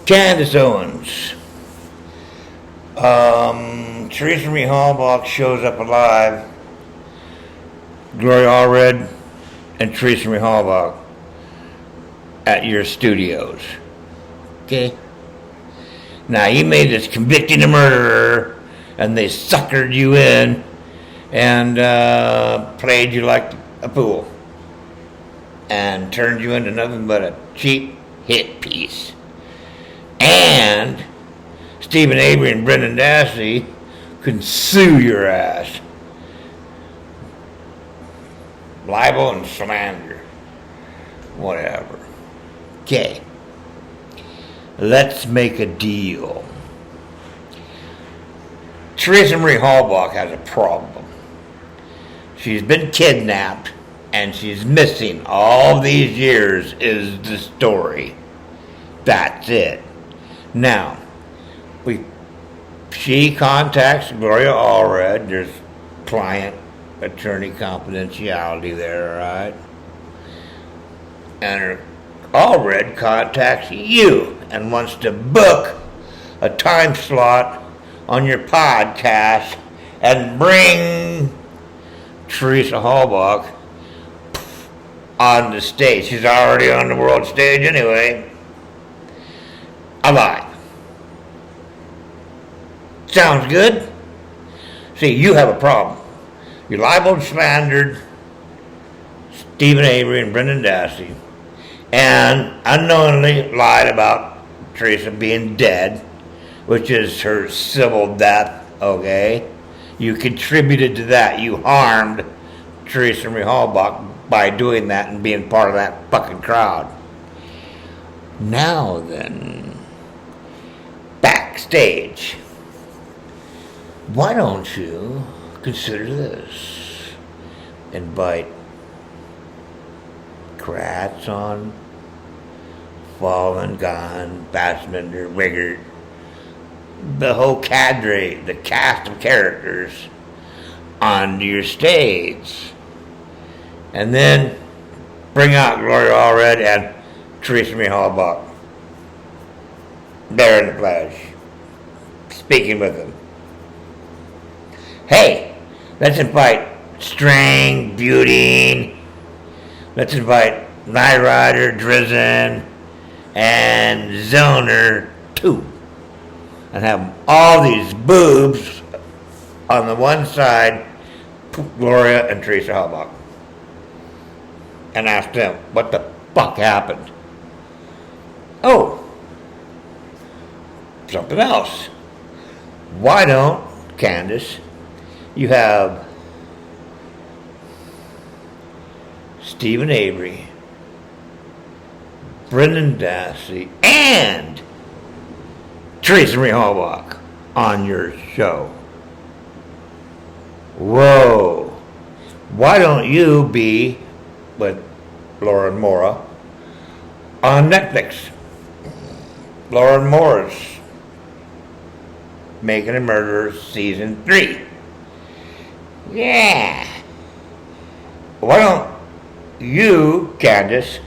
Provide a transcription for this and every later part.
Candace Owens. Teresa Marie Hallbach shows up alive. Gloria Allred and Teresa Marie Hallbach at your studios. Okay? Now, you made this convicting a murderer, and they suckered you in and played you like a fool and turned you into nothing but a cheap hit piece. And Stephen Avery and Brendan Dassey can sue your ass. Libel and slander. Whatever. Okay. Let's make a deal. Teresa Marie Hallbach has a problem. She's been kidnapped and she's missing all these years is the story. That's it. Now, she contacts Gloria Allred. There's client attorney confidentiality there, right? And her Allred contacts you and wants to book a time slot on your podcast and bring Teresa Hallbach on the stage. She's already on the world stage anyway. Alive. Sounds good? See, you have a problem. You libeled, slandered Stephen Avery and Brendan Dassey, and unknowingly lied about Teresa being dead, which is her civil death, okay? You contributed to that. You harmed Teresa Marie Hallbach by doing that and being part of that fucking crowd. Now then, backstage. Why don't you consider this? Invite Kratz on, Fallen, Gone, Fassbender, Wiggert, the whole cadre, the cast of characters onto your stage. And then bring out Gloria Allred and Teresa Marie Hallbach. There in the flesh, speaking with them. Hey, let's invite String, Beauty. Let's invite Night Rider, Drizzen, and Zoner too. And have all these boobs on the one side, Gloria and Teresa Hallbach. And ask them, what the fuck happened? Oh, something else. Why don't, Candace, you have Stephen Avery, Brendan Dassey, and Teresa Marie Hallbach on your show? Whoa. Why don't you be with Lauren Mora on Netflix? Lauren Mora's Making a Murderer Season 3. Yeah. Why don't you, Candace,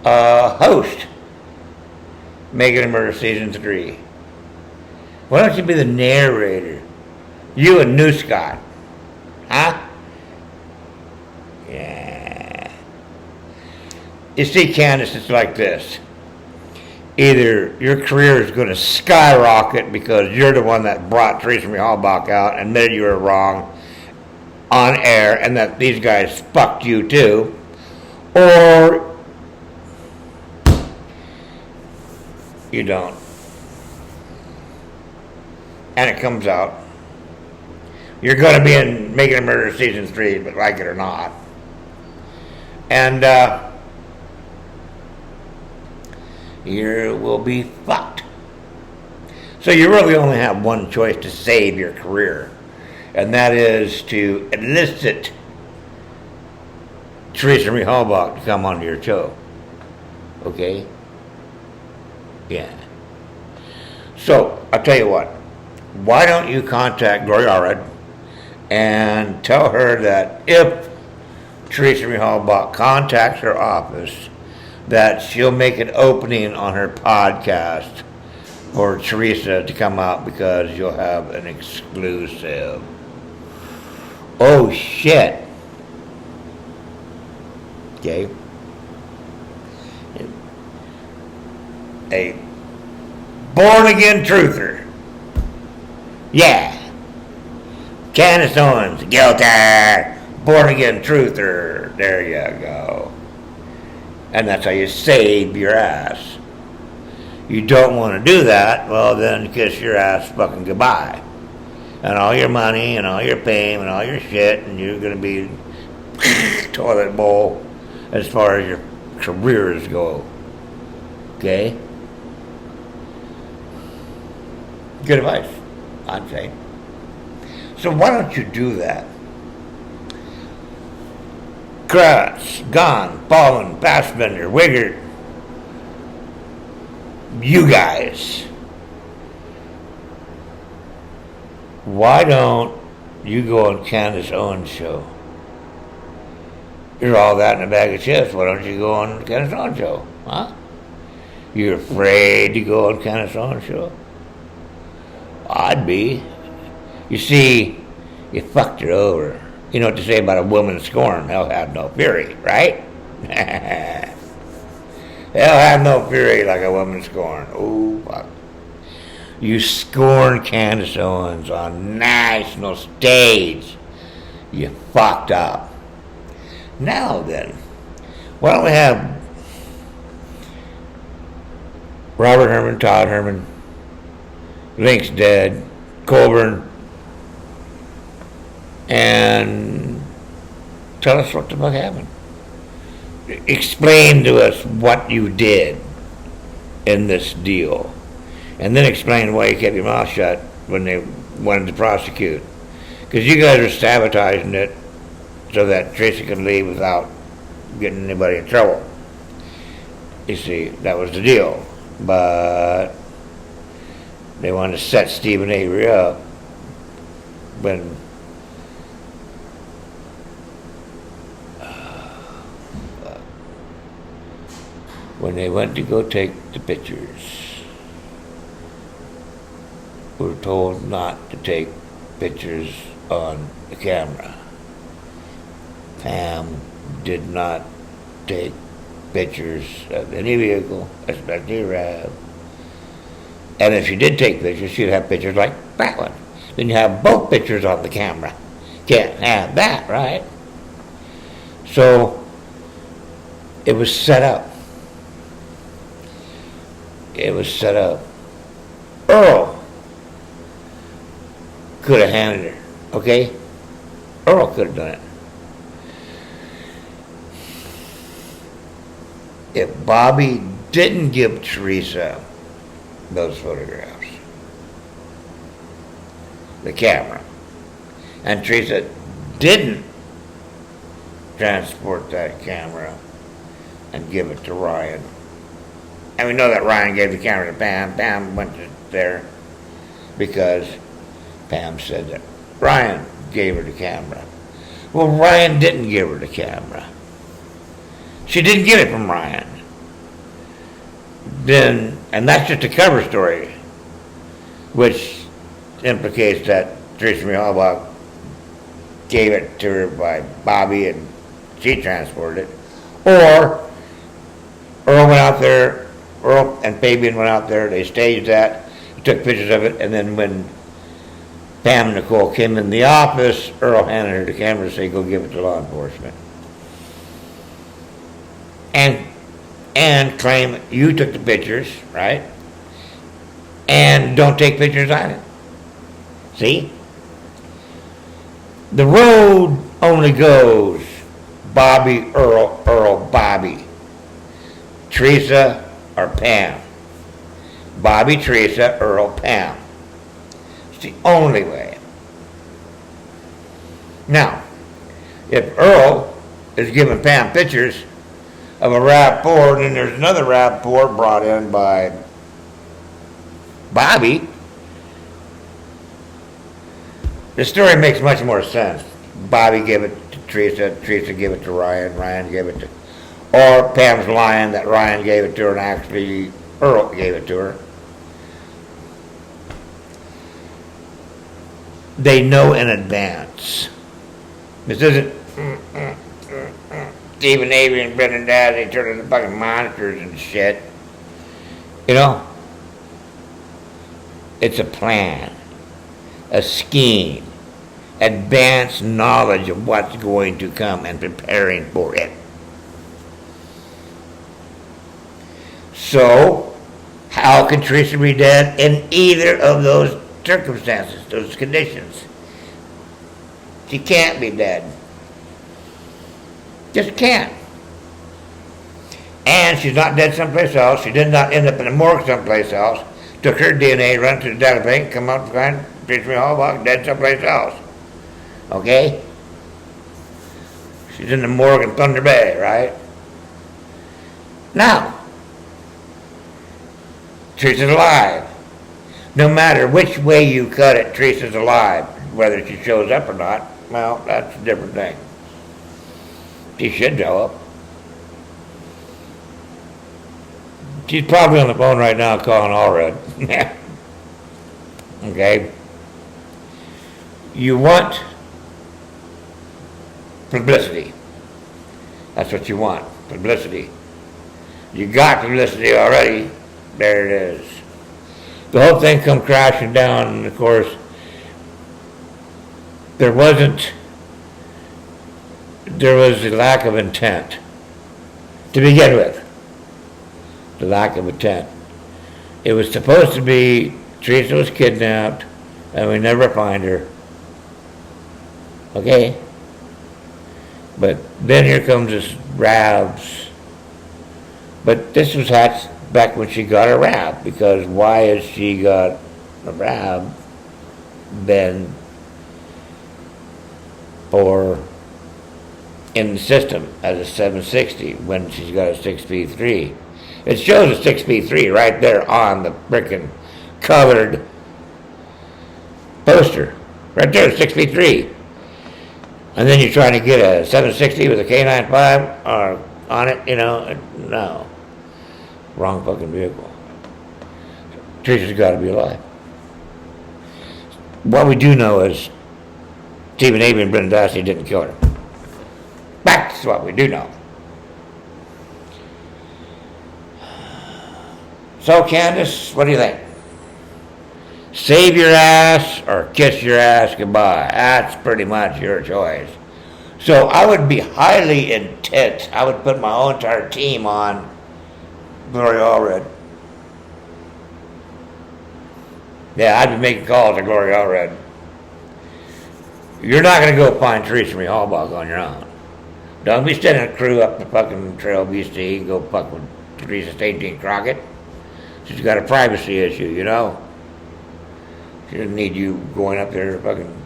host Making a Murderer Season 3? Why don't you be the narrator? You and New Scott. Huh? Yeah. You see, Candace, it's like this. Either your career is going to skyrocket because you're the one that brought Teresa Marie Hallbach out and admitted you were wrong on air and that these guys fucked you too, or you don't. And it comes out. You're going to be in Making a Murderer Season 3, but like it or not. And you will be fucked. So you really only have one choice to save your career, and that is to enlist Teresa Marie Hallbach to come onto your show. Okay? Yeah. So, I'll tell you what. Why don't you contact Gloria Allred and tell her that if Teresa Marie Hallbach contacts her office that she'll make an opening on her podcast for Teresa to come out because you'll have an exclusive. Oh shit. Okay. A born again truther. Yeah. Candace Owens, guilty. Born again truther. There you go. And that's how you save your ass. You don't want to do that, well then kiss your ass fucking goodbye. And all your money and all your fame and all your shit, and you're gonna be toilet bowl as far as your careers go. Okay? Good advice, I'd say. So why don't you do that? Kratz, Gone, Baldwin, Fassbender, Wiggert, you guys. Why don't you go on Candace Owens' show? You're all that in a bag of chips. Why don't you go on Candace Owens' show? Huh? You're afraid to go on Candace Owens' show? I'd be. You see, you fucked her over. You know what to say about a woman scorned? Hell have no fury, right? Hell have no fury like a woman scorned. Oh, fuck. You scorned Candace Owens on national stage. You fucked up. Now then, why don't we have Robert Herman, Todd Herman, Link's dead, Colburn, and tell us what the fuck happened. Explain to us what you did in this deal. And then explain why you kept your mouth shut when they wanted to prosecute. Because you guys are sabotaging it so that Tracy could leave without getting anybody in trouble. You see, that was the deal. But they wanted to set Stephen Avery up when they went to go take the pictures. We were told not to take pictures on the camera. Pam did not take pictures of any vehicle, especially Rav. And if she did take pictures, she'd have pictures like that one. Then you have both pictures on the camera. Can't have that, right? So it was set up. It was set up. Earl could have handed her, okay? Earl could have done it. If Bobby didn't give Teresa those photographs, the camera, and Teresa didn't transport that camera and give it to Ryan, and we know that Ryan gave the camera to Pam. Pam went there because Pam said that Ryan gave her the camera. Well, Ryan didn't give her the camera. She didn't get it from Ryan. Then, and that's just a cover story, which implicates that Teresa Halbach gave it to her by Bobby and she transported it. Or Earl went out there, Earl and Fabian went out there, they staged that, took pictures of it, and then when Pam and Nicole came in the office, Earl handed her the camera to say, go give it to law enforcement. And claim you took the pictures, right? And don't take pictures either. See? The road only goes Bobby, Earl, Bobby. Teresa or Pam. Bobby, Teresa, Earl, Pam. It's the only way. Now, if Earl is giving Pam pictures of a rapport, and then there's another rapport brought in by Bobby, the story makes much more sense. Bobby gave it to Teresa, Teresa gave it to Ryan, Ryan gave it to or Pam's lying that Ryan gave it to her and actually Earl gave it to her. They know in advance. This isn't Stephen Avery and Brendan Dad, they turn into fucking monsters and shit. You know? It's a plan, a scheme, advanced knowledge of what's going to come and preparing for it. So, how can Teresa be dead in either of those circumstances, those conditions? She can't be dead. Just can't. And she's not dead someplace else. She did not end up in a morgue someplace else. Took her DNA, run to the data bank, come out and find Teresa Hallbach dead someplace else. Okay? She's in the morgue in Thunder Bay, right? Now, Teresa's alive. No matter which way you cut it, Teresa's alive. Whether she shows up or not, well, that's a different thing. She should show up. She's probably on the phone right now calling Allred. Okay? You want publicity. That's what you want, publicity. You got publicity already. There it is. The whole thing come crashing down, and of course, there was a lack of intent to begin with. The lack of intent. It was supposed to be Teresa was kidnapped and we never find her. Okay? But then here comes this Rabs. But this was hatched back when she got a Rab, because why has she got a Rab then or in the system as a 760 when she's got a 6P3? It shows a 6P3 right there on the frickin' colored poster. Right there, 6P3. And then you're trying to get a 760 with a K95 on it, you know? No. Wrong fucking vehicle. Teresa's got to be alive. What we do know is Stephen Avery and Brendan Dassey didn't kill her. That's what we do know. So, Candace, what do you think? Save your ass or kiss your ass goodbye. That's pretty much your choice. So I would be highly intent. I would put my whole entire team on Gloria Allred. Yeah, I'd be making calls to Gloria Allred. You're not going to go find Teresa Hallbach on your own. Don't be sending a crew up the fucking Trail BC and go fuck with Teresa St. Jean Crockett. She's got a privacy issue, you know? She doesn't need you going up there to fucking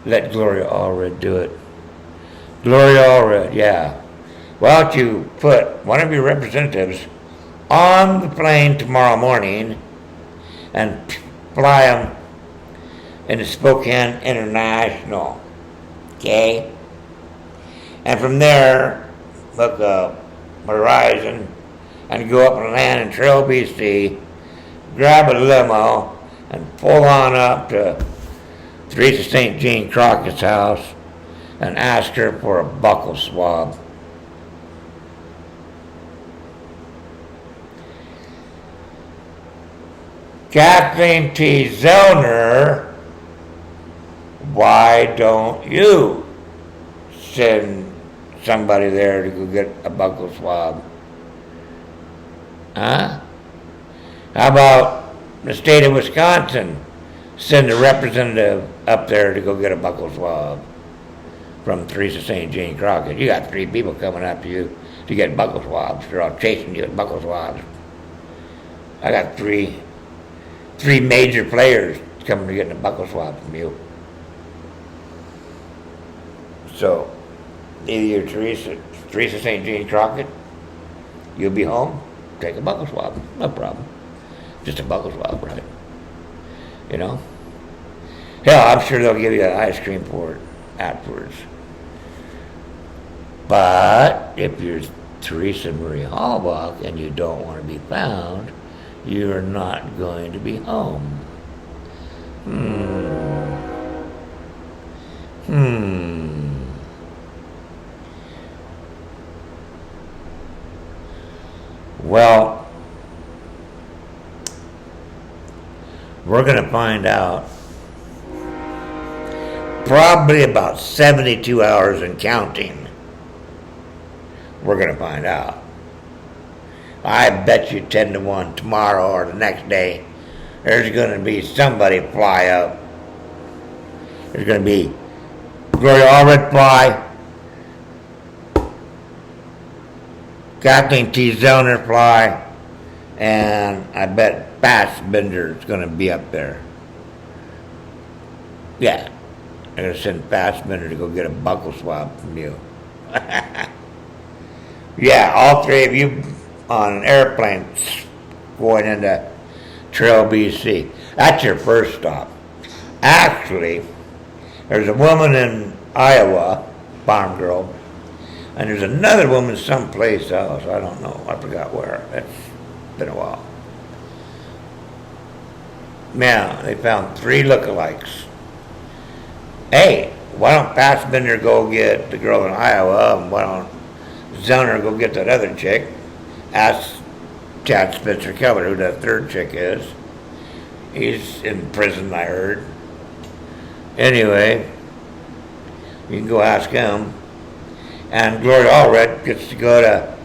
let Gloria Allred do it. Gloria Allred, yeah. Why don't you put one of your representatives on the plane tomorrow morning and fly them into Spokane International, okay? And from there, look up Horizon and go up and land in Trail, BC, grab a limo, and pull on up to Teresa St. Jean Crockett's house and ask her for a buccal swab. Kathleen T. Zellner, why don't you send somebody there to go get a buccal swab? Huh? How about the state of Wisconsin send a representative up there to go get a buccal swab from Teresa St. Jean Crockett? You got 3 people coming up to you to get buccal swabs. They're all chasing you with buccal swabs. I got three major players coming to get a buccal swab from you. So, either you're Teresa St. Jean Crockett, you'll be home, take a buccal swab, no problem. Just a buccal swab, right? You know? Hell, I'm sure they'll give you an ice cream for it afterwards. But if you're Teresa Marie Halbach and you don't want to be found, you're not going to be home. Well, we're going to find out probably about 72 hours and counting. We're going to find out. I bet you 10 to 1 tomorrow or the next day, there's going to be somebody fly up. There's going to be Gloria Allred fly, Kathleen T. Zellner fly, and I bet Fassbender is going to be up there. Yeah, they're going to send Fassbender to go get a buckle swab from you. Yeah, all three of you on an airplane going into Trail, BC. That's your first stop. Actually, there's a woman in Iowa, farm girl, and there's another woman someplace else. I don't know. I forgot where. It's been a while. Yeah, they found 3 lookalikes. Hey, why don't Fassbender go get the girl in Iowa, and why don't Zellner go get that other chick? Ask Chad Spencer Keller who that third chick is. He's in prison, I heard. Anyway, you can go ask him. And Gloria Allred gets to go to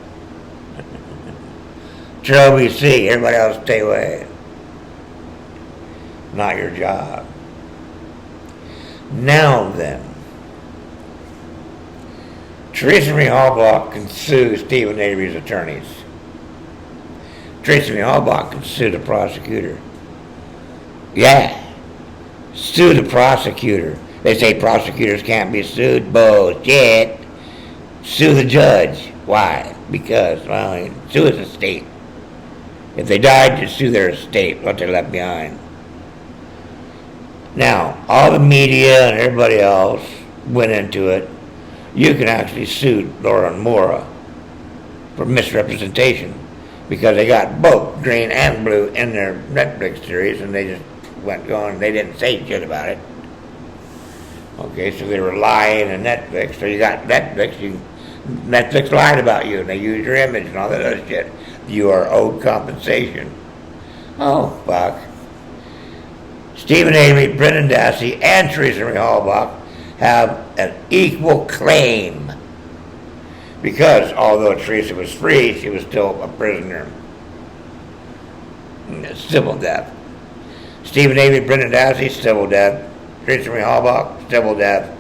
Trail, BC. Everybody else stay away. Not your job. Now then, Teresa Marie Halbach can sue Stephen Avery's attorneys. Teresa Marie Halbach can sue the prosecutor. Yeah, sue the prosecutor. They say prosecutors can't be sued. Bullshit. Sue the judge. Why? Because, well, sue his estate. If they died, you sue their estate, what they left behind. Now, all the media and everybody else went into it. You can actually sue Laura and Maura for misrepresentation because they got both green and blue in their Netflix series and they just went going. They didn't say shit about it. Okay, so they were lying on Netflix. So you got Netflix. Netflix lied about you and they used your image and all that other shit. You are owed compensation. Oh, fuck. Stephen Avery, Brendan Dassey, and Teresa Marie Halbach have an equal claim because although Teresa was free, she was still a prisoner. Civil death. Stephen Avery, Brendan Dassey, civil death. Teresa Marie Halbach, civil death.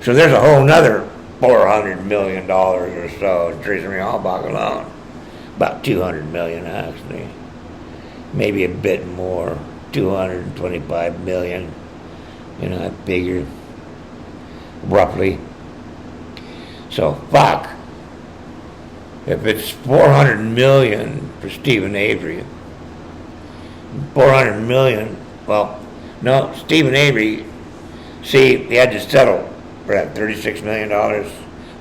So there's a whole nother $400 million or so in Teresa Marie Halbach alone. About $200 million actually. Maybe a bit more. $225 million. You know, I figure roughly. So fuck. If it's $400 million for Stephen Avery, $400 million. Well, no, Stephen Avery. See, he had to settle for that $36 million.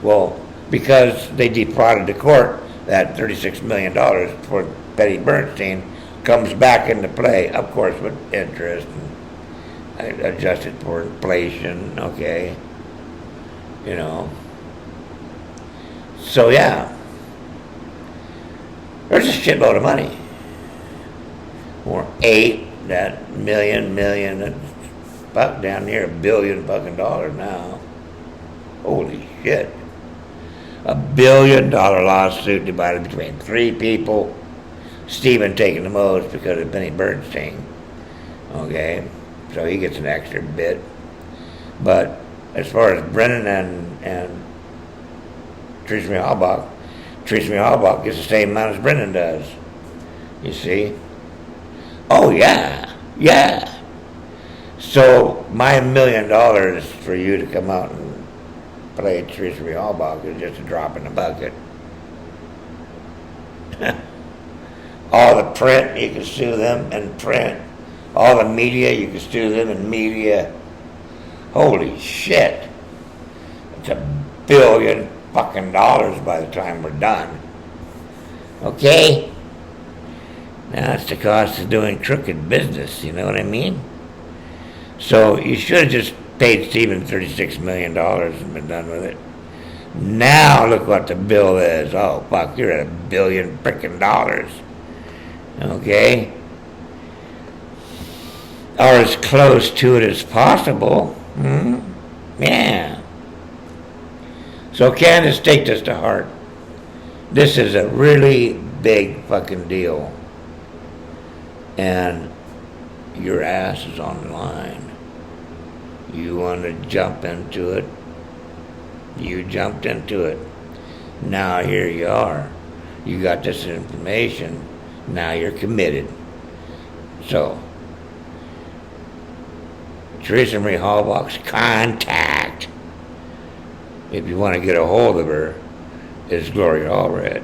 Well, because they defrauded the court, that $36 million for Betty Bernstein comes back into play, of course, with interest and adjusted for inflation, okay, you know. So yeah, there's a shitload of money. Or that million, fuck, down near $1 billion fucking dollars now. Holy shit. $1 billion lawsuit divided between 3 people. Stephen taking the most because of Benny Bernstein. Okay, so he gets an extra bit. But as far as Brennan and Teresa Marie Halbach gets the same amount as Brennan does. You see? Oh yeah. So my $1 million for you to come out and play Teresa Marie Halbach is just a drop in the bucket. All the print, you can sue them in print. All the media, you can sue them in media. Holy shit. It's $1 billion fucking dollars by the time we're done. Okay? Now that's the cost of doing crooked business, you know what I mean? So you should have just paid Steven $36 million and been done with it. Now look what the bill is. Oh, fuck, you're at $1 billion frickin' dollars. Okay? Or as close to it as possible. Yeah. So Candace, take this to heart. This is a really big fucking deal. And your ass is on the line. You want to jump into it? You jumped into it. Now here you are. You got this information. Now you're committed. So, Teresa Marie Halbach's contact, if you want to get a hold of her, is Gloria Allred.